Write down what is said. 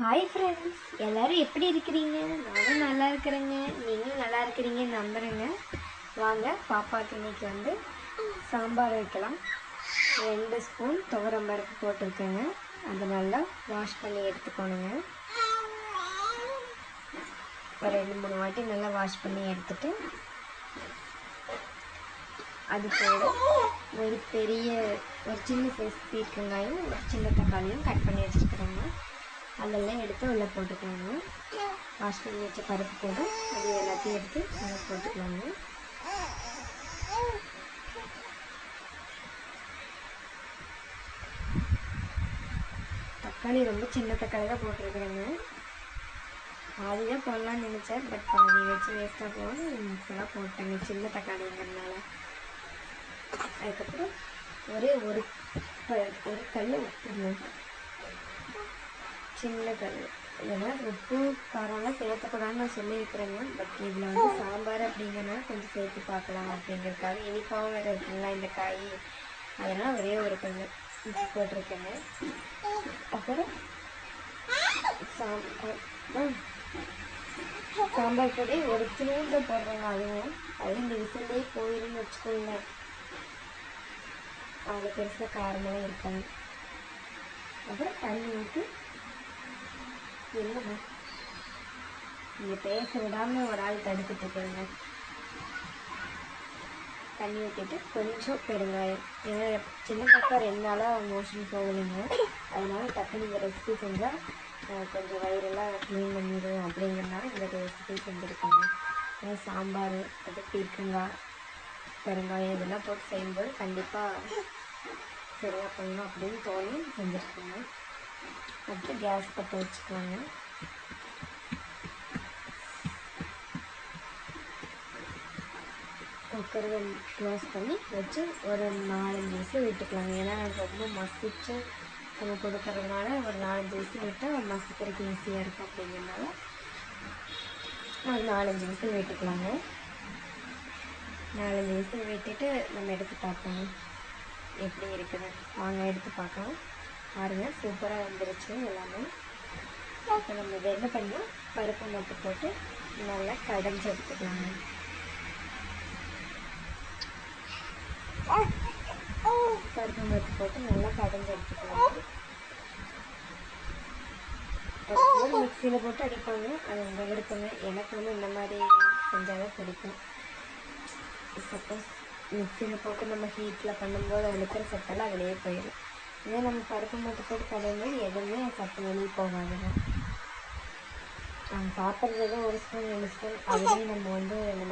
Hi friends, எல்லோரும் எப்படி இருக்கிறீங்க? நானும் நல்லா இருக்கிறேங்க. நீங்களும் நல்லா இருக்கிறீங்கன்னு நம்புகிறேங்க. வாங்க, பாப்பாவுக்கு இன்றைக்கி சாம்பார் வைக்கலாம். 2 ஸ்பூன் துவரம்பருப்பு போட்டிருக்கேங்க. அதை நல்லா வாஷ் பண்ணி எடுத்துக்கணுங்க. ஒரு 2-3 வாட்டி நல்லா வாஷ் பண்ணி எடுத்துட்டு அது கூட ஒரு சின்ன சைஸ் பீர்க்கங்காயும் ஒரு சின்ன தக்காளியும் கட் பண்ணி வச்சுருக்குறேங்க. அதெல்லாம் எடுத்து உள்ளே போட்டுக்கலாங்க. வாஷ் பண்ணி வச்ச பருப்பு கூட அது எல்லாத்தையும் எடுத்து உள்ளே போட்டுக்கலாங்க. தக்காளி ரொம்ப சின்ன தக்காளி தான் போட்டிருக்குறேங்க. பாதி தான் போடலான்னு நினச்சேன், பட் பாதி வச்சு வேஸ்ட்டாக போகணும், ஃபுல்லாக போட்டேங்க சின்ன தக்காளிங்கிறதுனால. அதுக்கப்புறம் ஒரு கல் உப்புங்க, சின்ன கல். ஏன்னா உப்பு காரம்லாம் சேர்த்தக்கூடாதுன்னு நான் சொல்லியிருக்கிறேங்க. பட் இதில் சாம்பார் அப்படிங்கிறனால கொஞ்சம் சேர்த்து பார்க்கலாம் அப்படிங்கிறதுக்காக. இனிப்பாகவும் வேறு இருக்குங்களா இந்த காய், அதனால் ஒரு கல் உப்பு போட்டிருக்கேங்க. அப்புறம் சாம்பார் பொடி ஒரு தூண்டு போடுறேங்க. அதுவும் இந்த விசிலே போயிடுன்னு வச்சுக்கோங்க. அவ்வளோ பெருசாக காரமெல்லாம் இருக்காது. அப்புறம் தண்ணி ஊற்றி இல்லைங்க, நீங்கள் பேச விடாமல் ஒரு ஆள் தடுத்துட்டு இருக்காங்க. தண்ணி ஊற்றிட்டு கொஞ்சம் பெருங்காயம். ஏன்னா சின்ன பாப்பா 2 நாளாக மோஷன் போகலைங்க. அதனால் டக்குனு இந்த ரெசிபி செஞ்சால் கொஞ்சம் வயிறெல்லாம் க்ளீன் பண்ணிடும் அப்படிங்கிறனால இந்த ரெசிபி செஞ்சுருக்கேங்க. ஏன்னா சாம்பார், அது பீர்க்கங்காய், பெருங்காயம் இதெல்லாம் போட்டு செய்யும்போது கண்டிப்பாக சரியாக பண்ணணும் அப்படின்னு தோணி செஞ்சுருக்கேங்க. அடுத்து கேஸ் பற்ற வச்சுக்கோங்க. குக்கரை க்ளோஸ் பண்ணி வச்சு ஒரு 4-5 விசில் விட்டுக்கலாங்க. ஏன்னா ரொம்ப மசிச்சு நம்ம கொடுக்கறதுனால ஒரு 4-5 விசில் விட்டால் மசிக்கிறதுக்கு ஈஸியாக இருக்கும். அப்படிங்கிறதுனால ஒரு 4-5 விசில் விட்டுக்கலாங்க. 4-5 விசில் விட்டுட்டு நம்ம எடுத்து பார்ப்போங்க எப்படி இருக்குது. வாங்க எடுத்து பார்க்கலாம். பாருங்கள், சூப்பராக வந்துருச்சு எல்லாமே. இப்போ நம்ம இதை என்ன பண்ணால் பருப்பு மட்டும் போட்டு நல்லா கடைஞ்சி எடுத்துக்கலாங்க. பருப்பு மட்டும் போட்டு நல்லா கடைஞ்சி எடுத்துக்கலாம். மிக்சியில் போட்டு அடிப்பாங்க, அது உங்கள் விருப்பங்க. எனக்கு இந்த மாதிரி செஞ்சால் தான் பிடிக்கும். சப்போஸ் மிக்சியில் போட்டு நம்ம ஹீட்டில் பண்ணும்போது அதில் இருக்கிற சத்தெல்லாம் அதிலேயே போயிடும். இதே நம்ம பருப்பு மட்டும் போட்டு கடையும்போது எதுவுமே சத்து வெளியே போகாதுங்க. நம்ம சாப்பிட்றது 1 ஸ்பூன் 2 ஸ்பூன் அதுலேயும் நம்ம இந்த மாதிரி